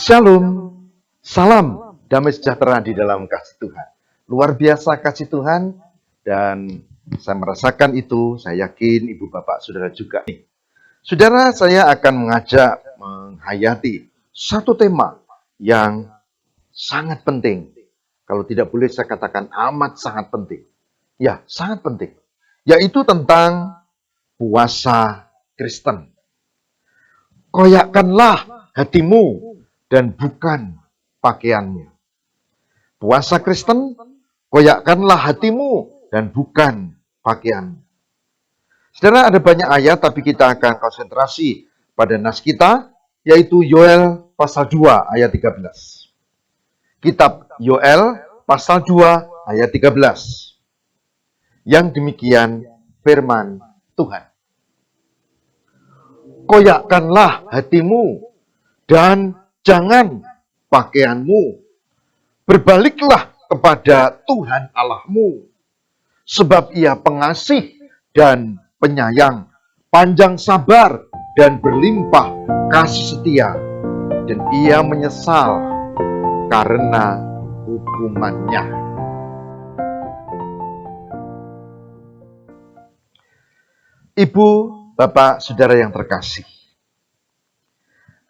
Shalom, salam damai sejahtera di dalam kasih Tuhan. Luar biasa kasih Tuhan, dan saya merasakan itu, saya yakin Ibu Bapak Saudara juga. Saudara, saya akan mengajak menghayati satu tema yang sangat penting. Kalau tidak boleh saya katakan amat sangat penting. Ya, sangat penting. Yaitu tentang puasa Kristen. Koyakkanlah hatimu dan bukan pakaianmu. Puasa Kristen, koyakkanlah hatimu dan bukan pakaianmu. Saudara, ada banyak ayat, tapi kita akan konsentrasi pada nas kita, yaitu Yoel pasal 2 ayat 13. Kitab Yoel pasal 2 ayat 13. Yang demikian firman Tuhan. Koyakkanlah hatimu dan jangan pakaianmu. Berbaliklah kepada Tuhan Allahmu, sebab Ia pengasih dan penyayang, panjang sabar dan berlimpah kasih setia, dan Ia menyesal karena hukumannya. Ibu, Bapak, Saudara yang terkasih,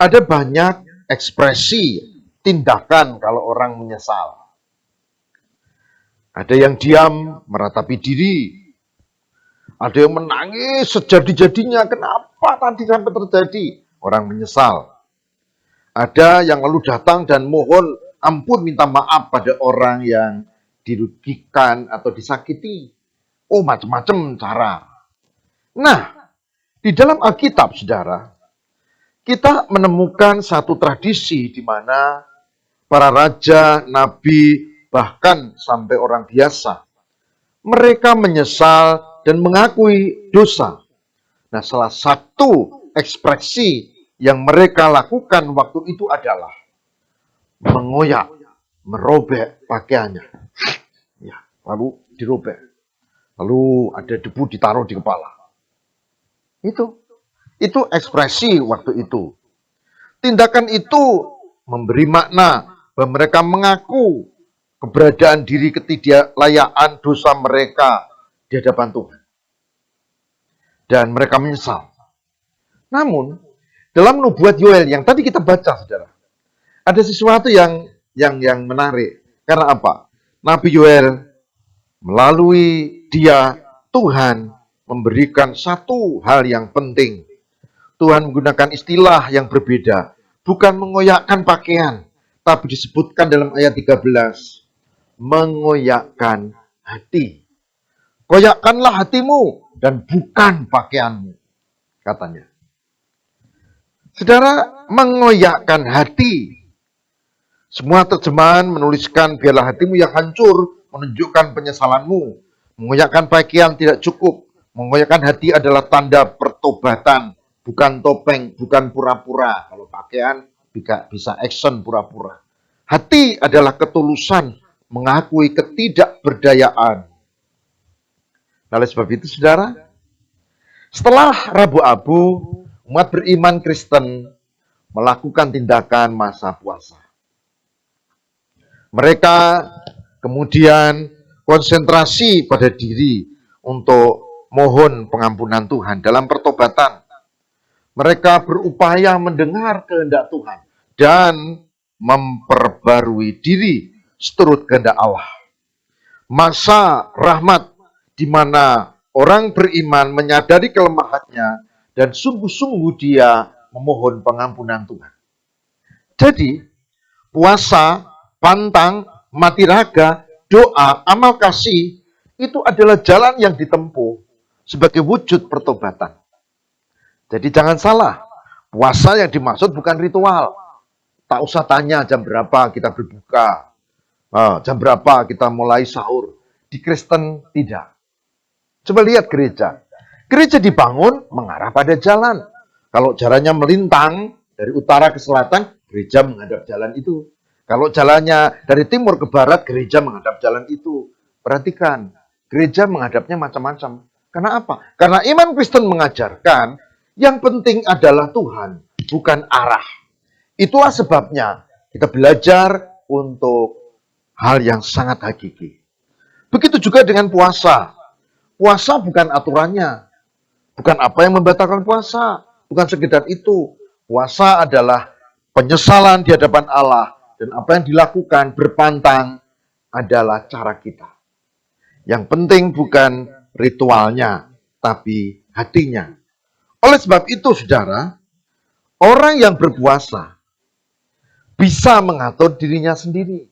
ada banyak ekspresi tindakan kalau orang menyesal. Ada yang diam meratapi diri. Ada yang menangis sejadi-jadinya. Kenapa tadi sampai terjadi? Orang menyesal. Ada yang lalu datang dan mohon ampun, minta maaf pada orang yang dirugikan atau disakiti. Oh, macam-macam cara. Nah, di dalam Alkitab, saudara, kita menemukan satu tradisi di mana para raja, nabi, bahkan sampai orang biasa, mereka menyesal dan mengakui dosa. Nah, salah satu ekspresi yang mereka lakukan waktu itu adalah mengoyak, merobek pakaiannya. Ya, lalu dirobek. Lalu ada debu ditaruh di kepala. Itu ekspresi waktu itu. Tindakan itu memberi makna bahwa mereka mengaku keberadaan diri ketidaklayaan dosa mereka di hadapan Tuhan. Dan mereka menyesal. Namun, dalam nubuat Yoel yang tadi kita baca, saudara, ada sesuatu yang menarik. Karena apa? Nabi Yoel, melalui dia, Tuhan memberikan satu hal yang penting. Tuhan menggunakan istilah yang berbeda. Bukan mengoyakkan pakaian, tapi disebutkan dalam ayat 13, mengoyakkan hati. Koyakkanlah hatimu dan bukan pakaianmu, katanya. Saudara, mengoyakkan hati. Semua terjemahan menuliskan biarlah hatimu yang hancur menunjukkan penyesalanmu. Mengoyakkan pakaian tidak cukup. Mengoyakkan hati adalah tanda pertobatan, bukan topeng, bukan pura-pura. Kalau pakaian bisa action pura-pura. Hati adalah ketulusan, mengakui ketidakberdayaan. Oleh sebab itu, saudara, setelah Rabu Abu, umat beriman Kristen melakukan tindakan masa puasa. Mereka kemudian konsentrasi pada diri untuk mohon pengampunan Tuhan dalam pertobatan. Mereka berupaya mendengar kehendak Tuhan dan memperbarui diri seturut kehendak Allah. Masa rahmat di mana orang beriman menyadari kelemahannya dan sungguh-sungguh dia memohon pengampunan Tuhan. Jadi, puasa, pantang, mati raga, doa, amal kasih, itu adalah jalan yang ditempuh sebagai wujud pertobatan. Jadi jangan salah, puasa yang dimaksud bukan ritual. Tak usah tanya jam berapa kita berbuka, jam berapa kita mulai sahur. Di Kristen tidak. Coba lihat gereja. Gereja dibangun mengarah pada jalan. Kalau jalannya melintang dari utara ke selatan, gereja menghadap jalan itu. Kalau jalannya dari timur ke barat, gereja menghadap jalan itu. Perhatikan, gereja menghadapnya macam-macam. Karena apa? Karena iman Kristen mengajarkan yang penting adalah Tuhan, bukan arah. Itulah sebabnya kita belajar untuk hal yang sangat hakiki. Begitu juga dengan puasa. Puasa bukan aturannya, bukan apa yang membatalkan puasa, bukan sekedar itu. Puasa adalah penyesalan di hadapan Allah, dan apa yang dilakukan berpantang adalah cara kita. Yang penting bukan ritualnya, tapi hatinya. Oleh sebab itu, saudara, orang yang berpuasa bisa mengatur dirinya sendiri.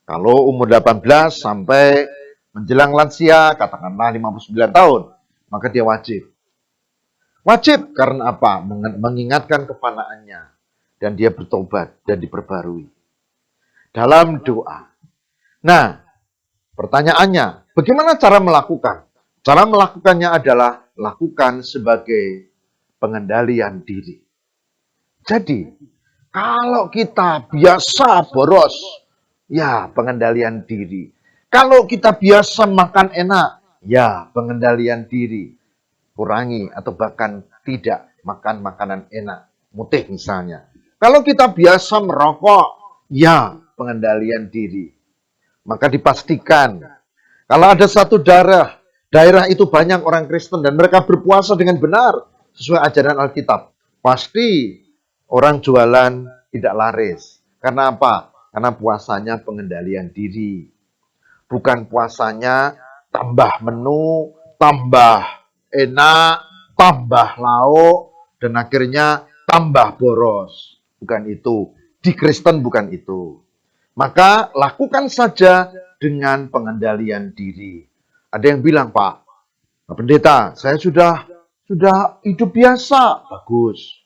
Kalau umur 18 sampai menjelang lansia, katakanlah 59 tahun, maka dia wajib. Wajib karena apa? Mengingatkan kefanaannya, dan dia bertobat dan diperbarui dalam doa. Nah, pertanyaannya, bagaimana cara melakukan? Cara melakukannya adalah lakukan sebagai pengendalian diri. Jadi, kalau kita biasa boros, ya pengendalian diri. Kalau kita biasa makan enak, ya pengendalian diri. Kurangi atau bahkan tidak makan makanan enak, mutih misalnya. Kalau kita biasa merokok, ya pengendalian diri. Maka dipastikan, kalau ada satu daerah itu banyak orang Kristen dan mereka berpuasa dengan benar sesuai ajaran Alkitab, pasti orang jualan tidak laris. Karena apa? Karena puasanya pengendalian diri. Bukan puasanya tambah menu, tambah enak, tambah lauk, dan akhirnya tambah boros. Bukan itu. Di Kristen bukan itu. Maka lakukan saja dengan pengendalian diri. Ada yang bilang, Pak Pendeta, saya sudah hidup biasa. Bagus.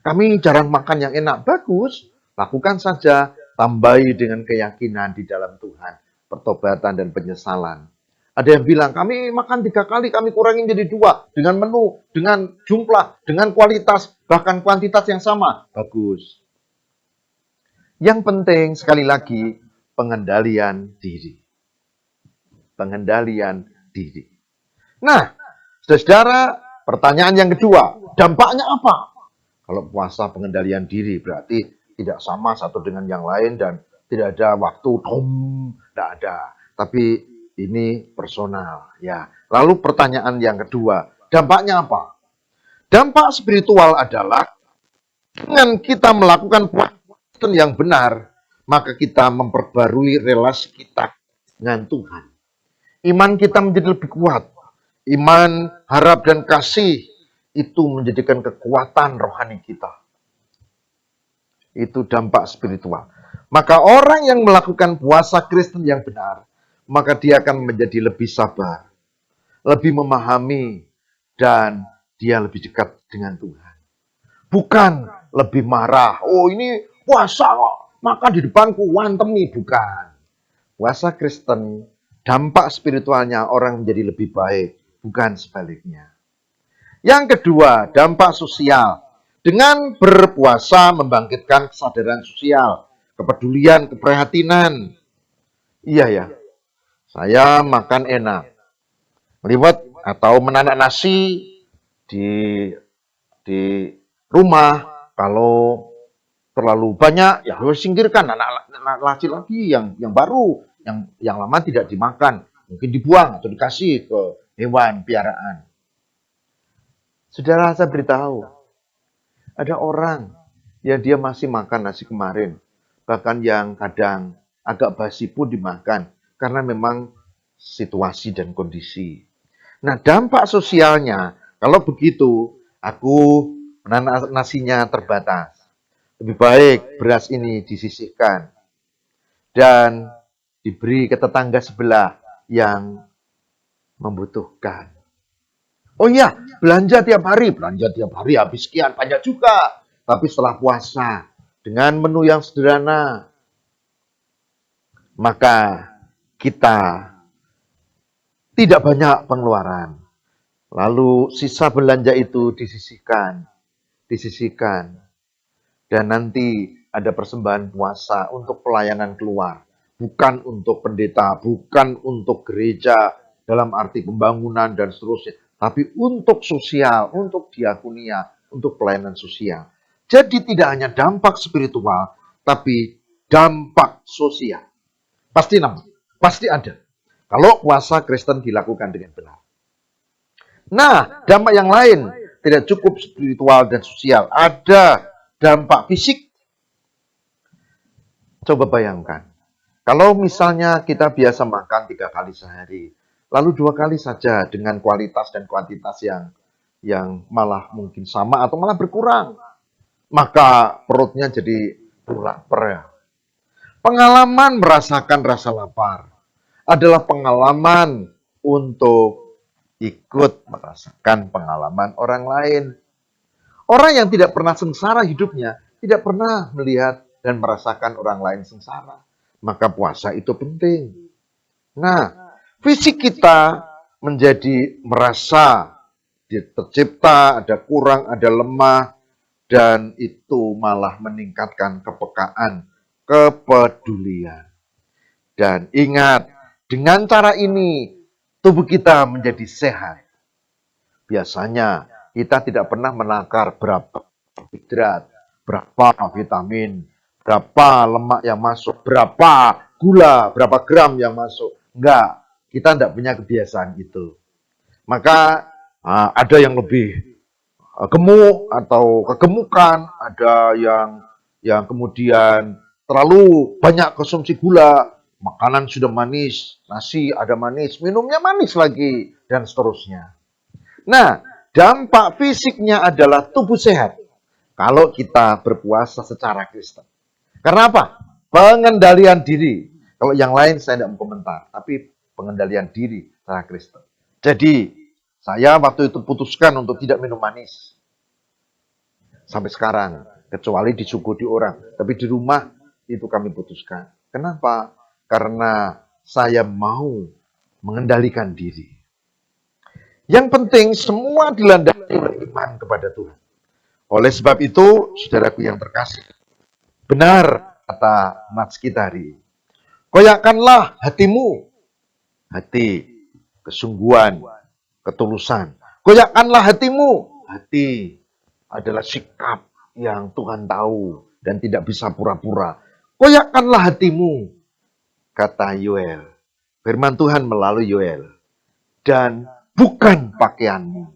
Kami jarang makan yang enak. Bagus. Lakukan saja. Tambahi dengan keyakinan di dalam Tuhan. Pertobatan dan penyesalan. Ada yang bilang, kami makan 3 kali, kami kurangin jadi 2. Dengan menu, dengan jumlah, dengan kualitas, bahkan kuantitas yang sama. Bagus. Yang penting, sekali lagi, pengendalian diri. Pengendalian diri. Nah, saudara, pertanyaan yang kedua, dampaknya apa? Kalau puasa pengendalian diri, berarti tidak sama satu dengan yang lain dan tidak ada waktu, tidak ada. Tapi ini personal, ya. Lalu pertanyaan yang kedua, dampaknya apa? Dampak spiritual adalah dengan kita melakukan puasa yang benar, maka kita memperbarui relasi kita dengan Tuhan. Iman kita menjadi lebih kuat. Iman, harap, dan kasih itu menjadikan kekuatan rohani kita. Itu dampak spiritual. Maka orang yang melakukan puasa Kristen yang benar, maka dia akan menjadi lebih sabar, lebih memahami, dan dia lebih dekat dengan Tuhan. Bukan lebih marah. Oh, ini puasa kok, makan di depanku, wantemi. Bukan. Puasa Kristen, dampak spiritualnya orang menjadi lebih baik. Bukan sebaliknya. Yang kedua, dampak sosial. Dengan berpuasa membangkitkan kesadaran sosial, kepedulian, keprihatinan. Iya ya, saya makan enak. Meliwat atau menanak nasi di rumah, kalau terlalu banyak, ya harus singkirkan. Anak nasi lagi yang baru, yang lama tidak dimakan. Mungkin dibuang atau dikasih ke hewan piaraan. Saudara, saya beritahu, ada orang yang dia masih makan nasi kemarin, bahkan yang kadang agak basi pun dimakan, karena memang situasi dan kondisi. Nah, dampak sosialnya, kalau begitu, aku menanak nasinya terbatas. Lebih baik beras ini disisihkan dan diberi ke tetangga sebelah yang membutuhkan. Oh iya, belanja tiap hari habis sekian banyak juga. Tapi setelah puasa, dengan menu yang sederhana, maka kita tidak banyak pengeluaran. Lalu sisa belanja itu disisihkan. Dan nanti ada persembahan puasa untuk pelayanan keluar. Bukan untuk pendeta, bukan untuk gereja dalam arti pembangunan dan seterusnya. Tapi untuk sosial, untuk diakonia, untuk pelayanan sosial. Jadi tidak hanya dampak spiritual, tapi dampak sosial. Pasti ada. Kalau puasa Kristen dilakukan dengan benar. Nah, dampak yang lain tidak cukup spiritual dan sosial. Ada dampak fisik. Coba bayangkan. Kalau misalnya kita biasa makan 3 kali sehari, lalu 2 kali saja dengan kualitas dan kuantitas yang malah mungkin sama atau malah berkurang, maka perutnya jadi lapar ya. Pengalaman merasakan rasa lapar adalah pengalaman untuk ikut merasakan pengalaman orang lain. Orang yang tidak pernah sengsara hidupnya tidak pernah melihat dan merasakan orang lain sengsara. Maka puasa itu penting. Nah, fisik kita menjadi merasa tercipta, ada kurang, ada lemah, dan itu malah meningkatkan kepekaan, kepedulian. Dan ingat, dengan cara ini tubuh kita menjadi sehat. Biasanya kita tidak pernah menakar berapa hidrat, berapa vitamin, berapa lemak yang masuk, berapa gula, berapa gram yang masuk. Enggak, kita tidak punya kebiasaan itu. Maka ada yang lebih gemuk atau kegemukan, ada yang kemudian terlalu banyak konsumsi gula, makanan sudah manis, nasi ada manis, minumnya manis lagi, dan seterusnya. Nah, dampak fisiknya adalah tubuh sehat kalau kita berpuasa secara Kristen. Karena apa? Pengendalian diri. Kalau yang lain saya tidak mau komentar, tapi pengendalian diri secara Kristen. Jadi, saya waktu itu putuskan untuk tidak minum manis. Sampai sekarang, kecuali disuguhi orang. Tapi di rumah itu kami putuskan. Kenapa? Karena saya mau mengendalikan diri. Yang penting semua dilandasi oleh iman kepada Tuhan. Oleh sebab itu, saudaraku yang terkasih, benar kata Mats kita hari ini. Koyakkanlah hatimu, hati kesungguhan, ketulusan. Koyakkanlah hatimu, hati adalah sikap yang Tuhan tahu dan tidak bisa pura-pura. Koyakkanlah hatimu, kata Yoel. Firman Tuhan melalui Yoel. Dan bukan pakaianmu.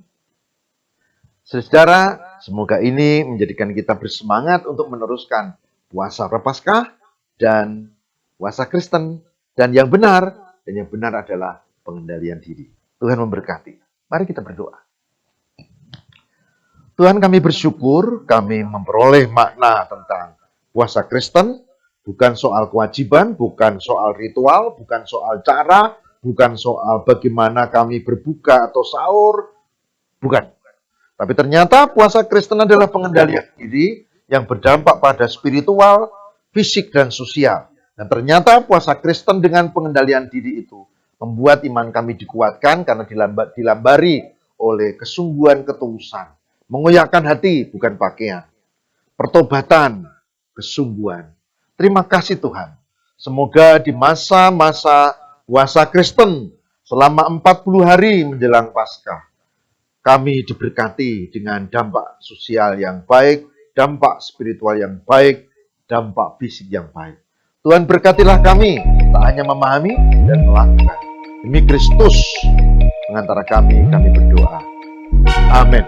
Saudara, semoga ini menjadikan kita bersemangat untuk meneruskan puasa Prapaskah dan puasa Kristen. Dan yang benar adalah pengendalian diri. Tuhan memberkati. Mari kita berdoa. Tuhan, kami bersyukur kami memperoleh makna tentang puasa Kristen. Bukan soal kewajiban, bukan soal ritual, bukan soal cara, bukan soal bagaimana kami berbuka atau sahur. Bukan. Tapi ternyata puasa Kristen adalah pengendalian diri yang berdampak pada spiritual, fisik, dan sosial. Dan ternyata puasa Kristen dengan pengendalian diri itu membuat iman kami dikuatkan karena dilambari oleh kesungguhan ketulusan. Mengoyakkan hati, bukan pakaian. Pertobatan, kesungguhan. Terima kasih Tuhan. Semoga di masa-masa puasa Kristen selama 40 hari menjelang Paskah, kami diberkati dengan dampak sosial yang baik, dampak spiritual yang baik, dampak fisik yang baik. Tuhan berkatilah kami, tak hanya memahami dan melakukan. Demi Kristus, mengantara kami berdoa. Amin.